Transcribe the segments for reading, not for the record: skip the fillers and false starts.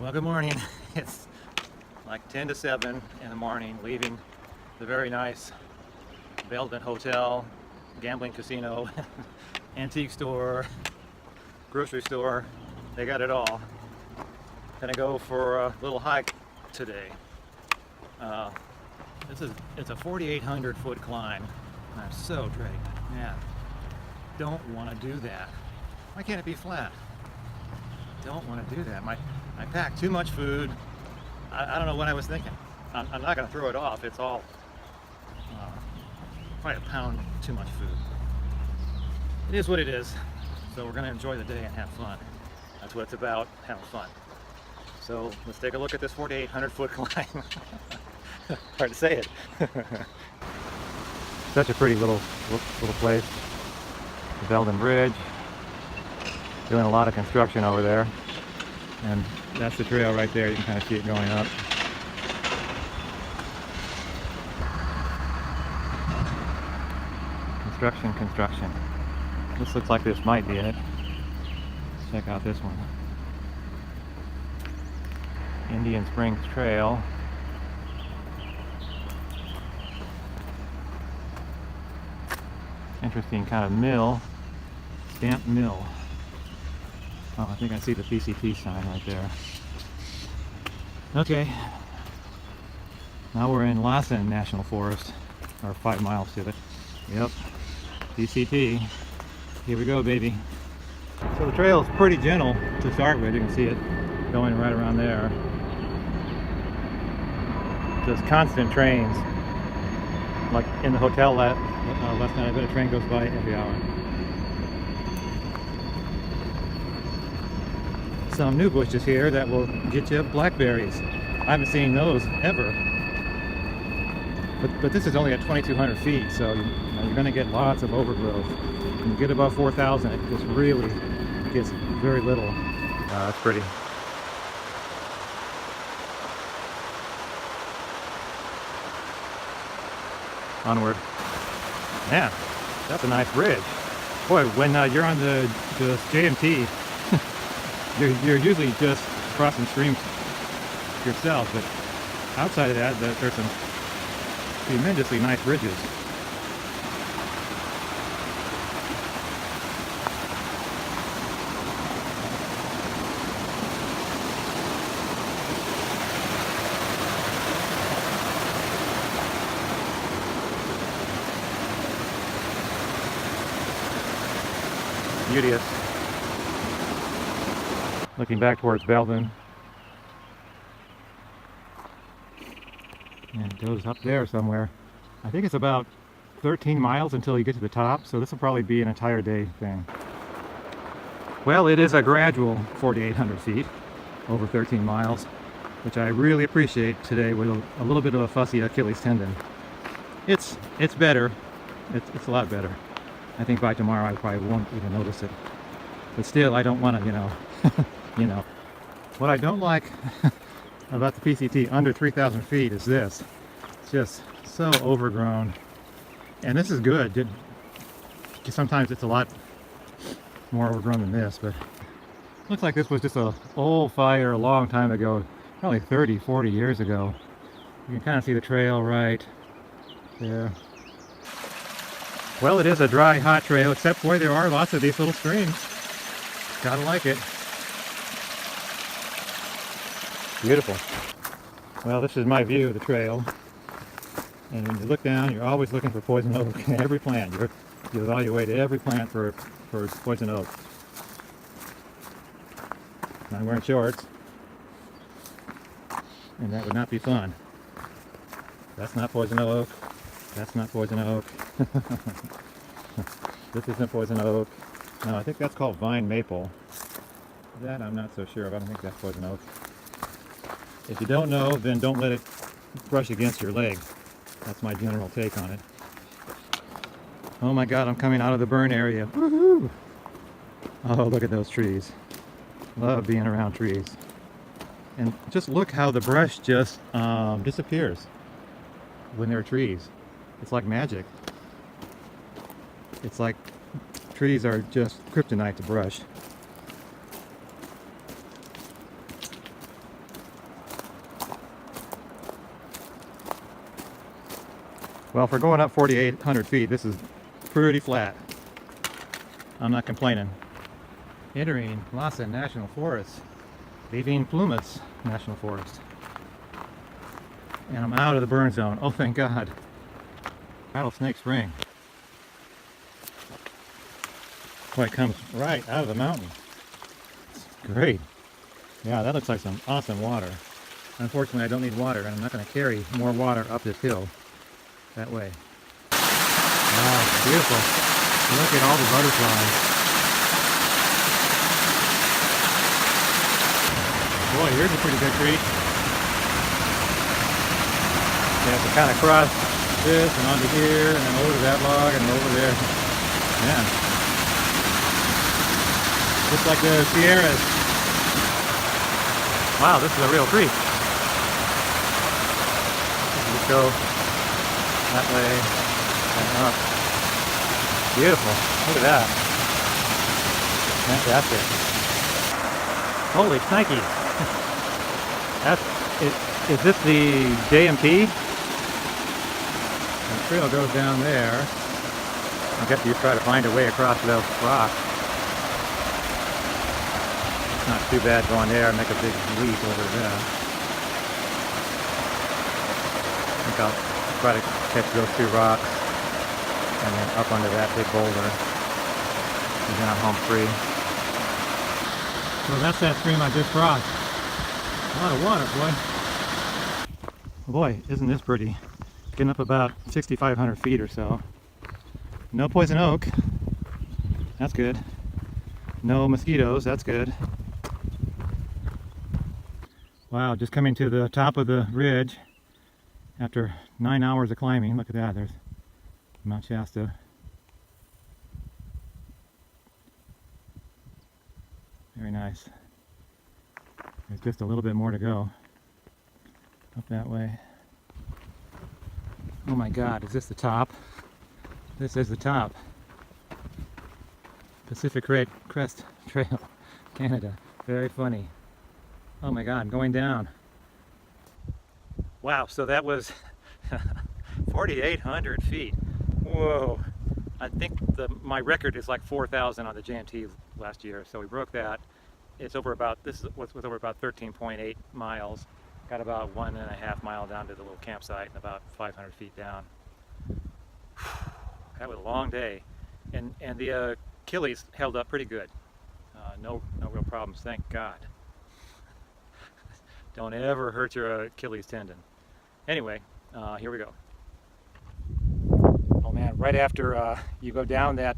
Well, good morning. It's like 10 to 7 in the morning, leaving the very nice Beldentown Hotel, gambling casino, antique store, grocery store. They got it all. Gonna go for a little hike today. It's a 4,800 foot climb. I'm so drained. Man, don't want to do that. Why can't it be flat? Don't want to do that. I packed too much food. I don't know what I was thinking. I'm not going to throw it off. It's all probably a pound too much food. It is what it is. So we're going to enjoy the day and have fun. That's what it's about, having fun. So let's take a look at this 4,800 foot climb. Hard to say it. Such a pretty little place. The Belden Bridge. Doing a lot of construction over there. And that's the trail right there. You can kind of see it going up. Construction. This looks like this might be it. Let's check out this one. Indian Springs Trail. Interesting kind of mill. Stamp mill. Oh, I think I see the PCT sign right there. Okay. Now we're in Lassen National Forest. Or 5 miles to it. Yep. PCT. Here we go, baby. So the trail is pretty gentle to start with. You can see it going right around there. Just constant trains. Like in the hotel last night, I bet a train goes by every hour. Some new bushes here that will get you blackberries. I haven't seen those ever. But this is only at 2,200 feet, so you're going to get lots of overgrowth. When you get above 4,000, it just really gets very little. That's pretty. Onward. Yeah, that's a nice bridge. Boy, when you're on the JMT, you're usually just crossing streams yourself, but outside of that, there's some tremendously nice bridges. Beauteous. Looking back towards Belden. And it goes up there somewhere. I think it's about 13 miles until you get to the top, so this will probably be an entire day thing. Well, it is a gradual 4,800 feet, over 13 miles, which I really appreciate today with a little bit of a fussy Achilles tendon. It's better. It's a lot better. I think by tomorrow I probably won't even notice it. But still, I don't want to, What I don't like about the PCT under 3,000 feet is this. It's just so overgrown. And this is good. Sometimes it's a lot more overgrown than this, but looks like this was just an old fire a long time ago, probably 30, 40 years ago. You can kind of see the trail right there. Well, it is a dry, hot trail, except boy, there are lots of these little streams. Gotta like it. Beautiful. Well, this is my view of the trail. And when you look down, you're always looking for poison oak in every plant. You evaluate every plant for poison oak. I'm wearing shorts. And that would not be fun. That's not poison oak. That's not poison oak. This isn't poison oak. No, I think that's called vine maple. That I'm not so sure of. I don't think that's poison oak. If you don't know, then don't let it brush against your leg. That's my general take on it. Oh my God, I'm coming out of the burn area. Woohoo! Oh, look at those trees. Love being around trees. And just look how the brush just disappears when there are trees. It's like magic. It's like trees are just kryptonite to brush. Well, for going up 4,800 feet, this is pretty flat. I'm not complaining. Entering Lhasa National Forest, leaving Plumas National Forest. And I'm out of the burn zone. Oh, thank God. Rattlesnake Spring. Boy, it comes right out of the mountain. It's great. Yeah, that looks like some awesome water. Unfortunately, I don't need water, and I'm not going to carry more water up this hill that way. Wow, it's beautiful. Look at all the butterflies. Boy, here's a pretty good tree. You have to kind of cross this and onto here, and then over to that log, and over there. Yeah. Just like the Sierras. Wow, this is a real creek. Just go that way and up. Beautiful. Look at that. Fantastic. Holy shnikes. Is this the JMT? The trail goes down there. I guess you try to find a way across those rocks. It's not too bad going there and make a big leap over there. I think I'll try to catch those two rocks and then up under that big boulder. And then I'm home free. So that's that stream I just crossed. A lot of water, boy. Boy, isn't this pretty. Getting up about 6,500 feet or so. No poison oak. That's good. No mosquitoes. That's good. Wow, just coming to the top of the ridge after 9 hours of climbing. Look at that. There's Mount Shasta. Very nice. There's just a little bit more to go up that way. Oh my God, is this the top? This is the top. Pacific Crest Trail, Canada. Very funny. Oh my God, I'm going down. Wow, so that was 4,800 feet. Whoa. I think my record is like 4,000 on the JMT last year, so we broke that. It's over about, this was over about 13.8 miles. Got about 1.5 miles down to the little campsite and about 500 feet down. That was a long day. And the Achilles held up pretty good. No real problems, thank God. Don't ever hurt your Achilles tendon. Anyway, here we go. Oh man, right after you go down the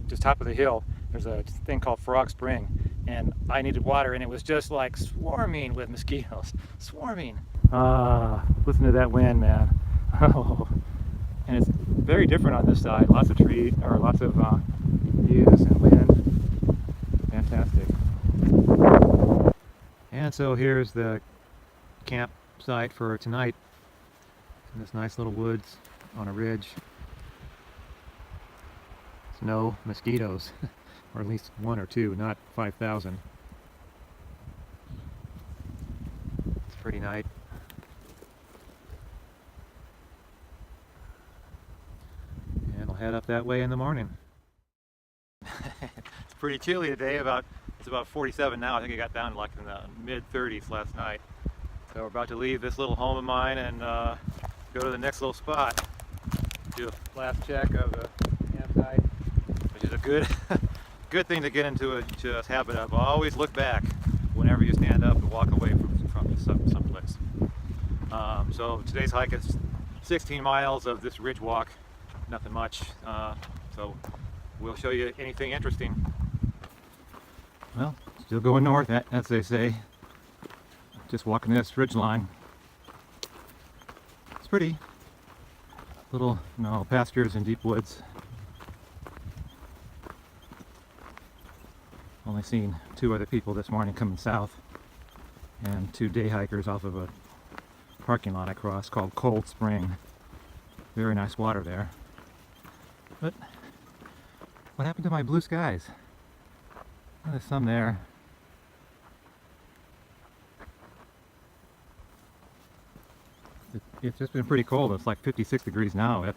just top of the hill, there's a thing called Frog Spring, and I needed water, and it was just like swarming with mosquitoes. Swarming. Listen to that wind, man. Oh, and it's very different on this side. Lots of trees, or lots of views and wind. Fantastic. And so here's the campsite for tonight. In this nice little woods on a ridge. No mosquitoes, or at least 1 or 2, not 5,000. It's a pretty night. And I'll head up that way in the morning. It's pretty chilly today. It's about 47 now. I think it got down like in the mid-30s last night. So we're about to leave this little home of mine and go to the next little spot. Do a last check of the campsite, which is a good thing to get into a habit of. Always look back whenever you stand up and walk away from someplace. So today's hike is 16 miles of this ridge walk. Nothing much. So we'll show you anything interesting. Well, still going north, as they say. Just walking this ridge line. It's pretty. Little, pastures and deep woods. Only seen 2 other people this morning coming south, and 2 day hikers off of a parking lot I crossed called Cold Spring. Very nice water there. But what happened to my blue skies? Oh, there's some there. It's just been pretty cold. It's like 56 degrees now at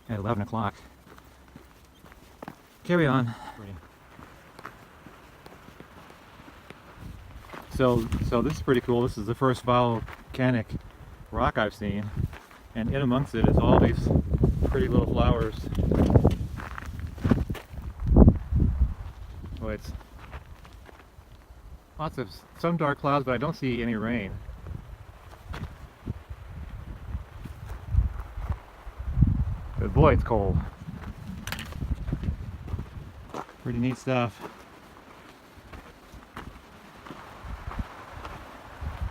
11 o'clock. Carry on. So this is pretty cool. This is the first volcanic rock I've seen, and in amongst it is all these pretty little flowers. Oh, it's lots of some dark clouds, but I don't see any rain. But boy, it's cold. Pretty neat stuff.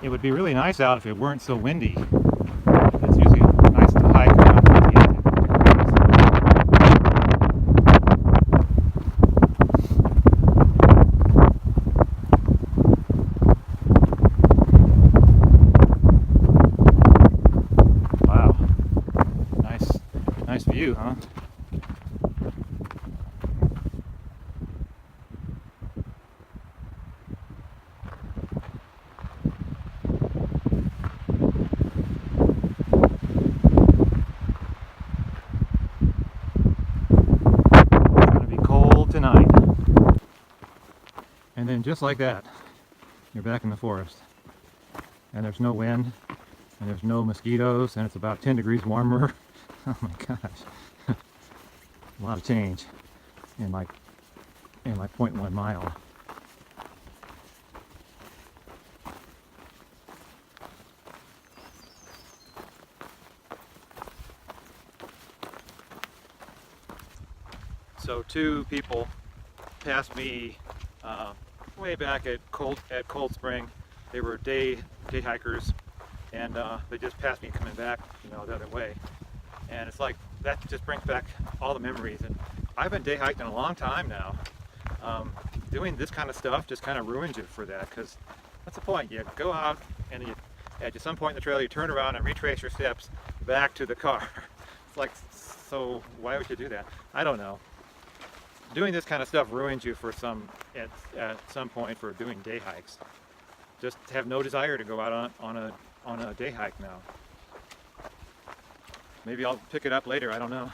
It would be really nice out if it weren't so windy. It's usually nice to hike around 58 degrees. Wow. Nice view, huh? Tonight. And then just like that, you're back in the forest. And there's no wind, and there's no mosquitoes, and it's about 10 degrees warmer. Oh my gosh. A lot of change in my 0.1 mile. So two people passed me way back at Cold Spring. They were day hikers, and they just passed me coming back, the other way. And it's like that just brings back all the memories. And I've been day hiking a long time now. Doing this kind of stuff just kind of ruins you for that, because what's the point? You go out and at some point in the trail you turn around and retrace your steps back to the car. It's like, so why would you do that? I don't know. Doing this kind of stuff ruins you for at some point for doing day hikes. Just have no desire to go out on a day hike now. Maybe I'll pick it up later, I don't know.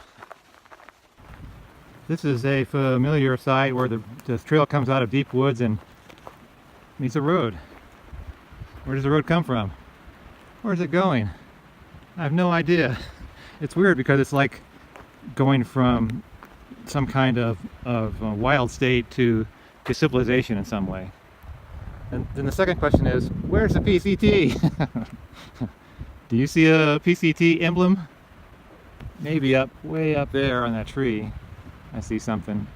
This is a familiar site where the trail comes out of deep woods and meets a road. Where does the road come from? Where's it going? I have no idea. It's weird because it's like going from some kind of wild state to civilization in some way. And then the second question is, where's the PCT? Do you see a PCT emblem? Maybe way up there on that tree. I see something.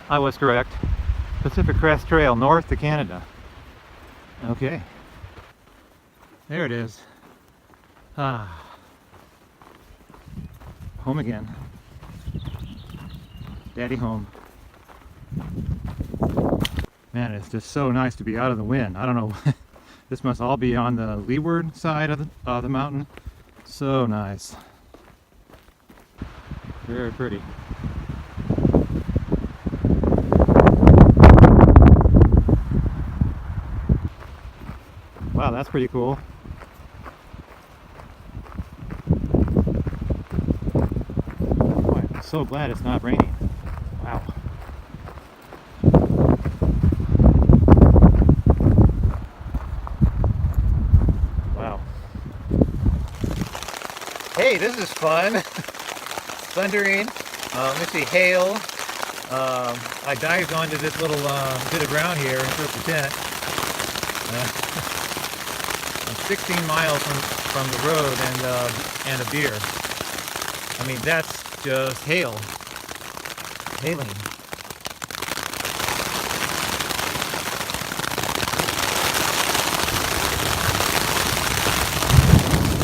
I was correct. Pacific Crest Trail, north to Canada. Okay. There it is. Home again. Daddy home. Man, it's just so nice to be out of the wind. I don't know. This must all be on the leeward side of the mountain. So nice. Very pretty. Wow, that's pretty cool. Boy, I'm so glad it's not raining. Wow. Wow. Hey, this is fun. Thundering. Let me see, hail. I dived onto this little bit of ground here and put the tent. I'm 16 miles from the road and a beer. I mean, that's just hailing.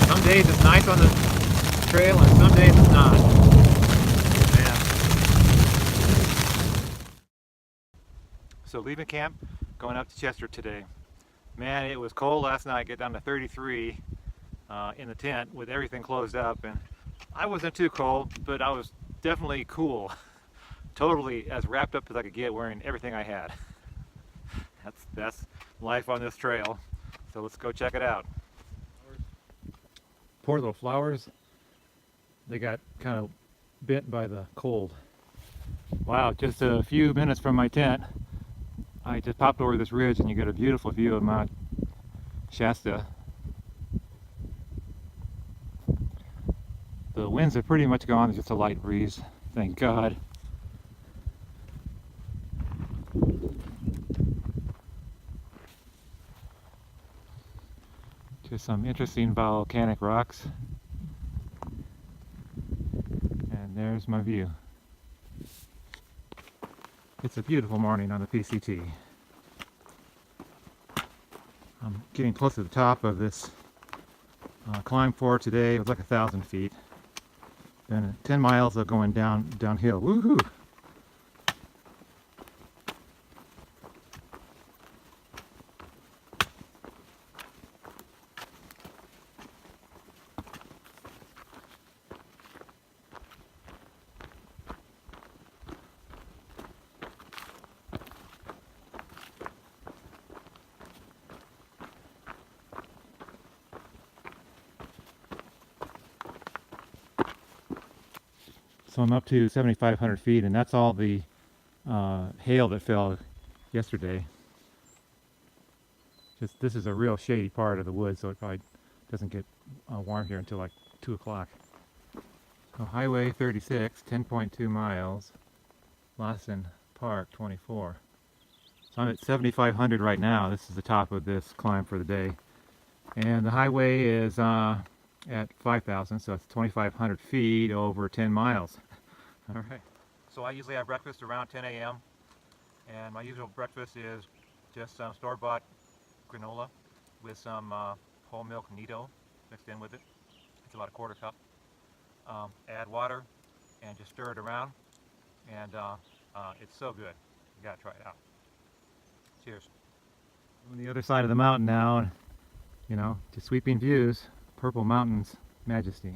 Some days it's nice on the trail and some days it's not. Man. So leaving camp, going up to Chester today. Man, it was cold last night. Get down to 33 in the tent with everything closed up, and I wasn't too cold, but I was definitely cool. Totally as wrapped up as I could get, wearing everything I had. That's life on this trail. So let's go check it out. Poor little flowers. They got kind of bit by the cold. Wow, just a few minutes from my tent, I just popped over this ridge and you get a beautiful view of Mount Shasta. The winds are pretty much gone, there's just a light breeze, thank God. Just some interesting volcanic rocks. And there's my view. It's a beautiful morning on the PCT. I'm getting close to the top of this climb for today. It was like 1,000 feet. Then 10 miles of going downhill. Woohoo! So I'm up to 7,500 feet, and that's all the hail that fell yesterday. This is a real shady part of the woods, so it probably doesn't get warm here until like 2 o'clock. So Highway 36, 10.2 miles, Lawson Park 24. So I'm at 7,500 right now. This is the top of this climb for the day. And the highway is at 5,000, so it's 2,500 feet over 10 miles. All right. So I usually have breakfast around 10 a.m. and my usual breakfast is just some store-bought granola with some whole milk Nido mixed in with it. It's about a quarter cup. Add water and just stir it around, and it's so good. You gotta try it out. Cheers. On the other side of the mountain now, you know, just sweeping views. Purple Mountains majesty.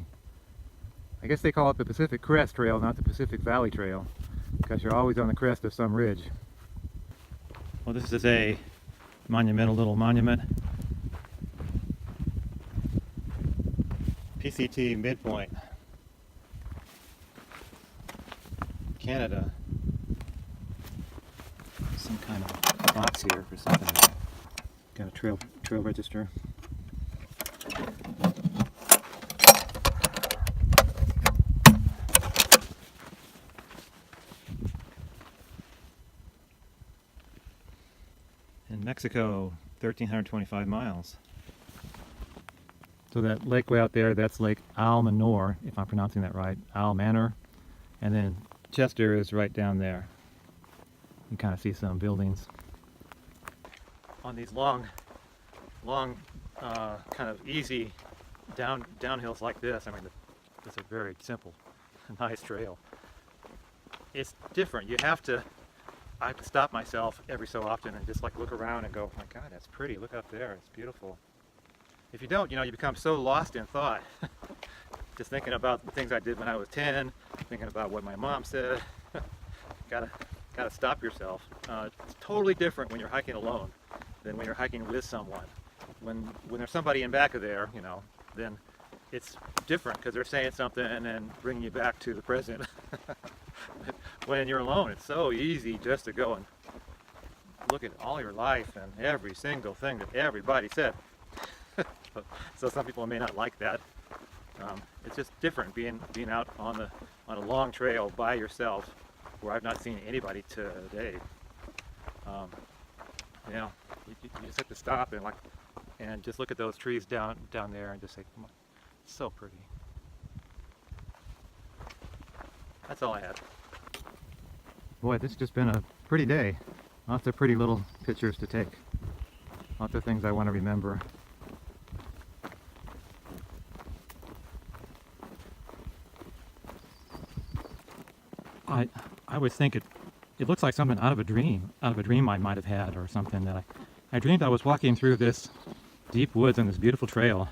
I guess they call it the Pacific Crest Trail, not the Pacific Valley Trail, because you're always on the crest of some ridge. Well, this is a monumental little monument. PCT midpoint. Canada. Some kind of box here for something. Got a trail register. In Mexico, 1,325 miles. So that lake way out there, that's Lake Almanor, if I'm pronouncing that right, Almanor. And then Chester is right down there. You can kind of see some buildings. On these long, kind of easy downhills like this, I mean, it's a very simple, nice trail. It's different. I have to stop myself every so often and just like look around and go, oh my God, that's pretty. Look up there. It's beautiful. If you don't, you know, you become so lost in thought. Just thinking about the things I did when I was 10, thinking about what my mom said. Gotta stop yourself. It's totally different when you're hiking alone than when you're hiking with someone. When there's somebody in back of there, you know, then it's different because they're saying something and then bringing you back to the present. When you're alone, it's so easy just to go and look at all your life and every single thing that everybody said. So some people may not like that. It's just different being out on a long trail by yourself, where I've not seen anybody today. You know, you just have to stop and just look at those trees down there and just say, come on, it's so pretty. That's all I had. Boy, this has just been a pretty day. Lots of pretty little pictures to take. Lots of things I want to remember. I always think it looks like something out of a dream I might have had, or something that I dreamed I was walking through this deep woods on this beautiful trail,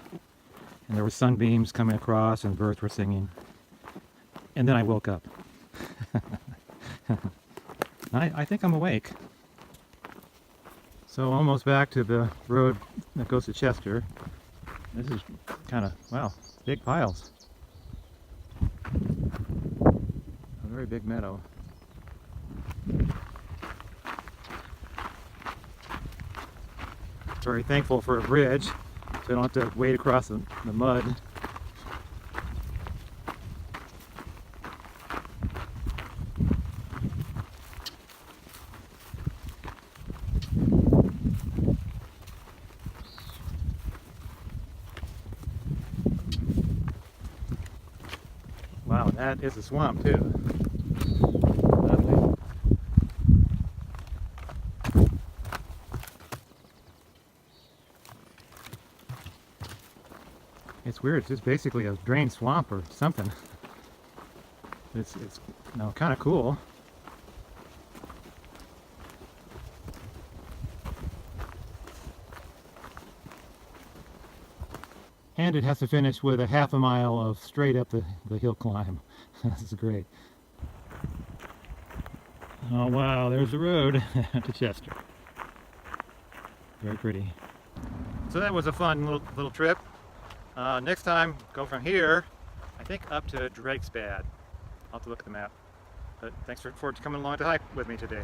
and there were sunbeams coming across and birds were singing, and then I woke up. I think I'm awake. So So almost back to the road that goes to Chester. This is kind of, wow, big piles. A very big meadow. Very thankful for a bridge, so I don't have to wade across the mud. Wow, that is a swamp too. Lovely. It's weird. It's just basically a drained swamp or something. It's kind of cool. And it has to finish with a half a mile of straight up the hill climb. This is great. Oh wow, there's the road to Chester. Very pretty. So that was a fun little trip. Next time, go from here, I think up to Drakesbad. I'll have to look at the map. But thanks for coming along to hike with me today.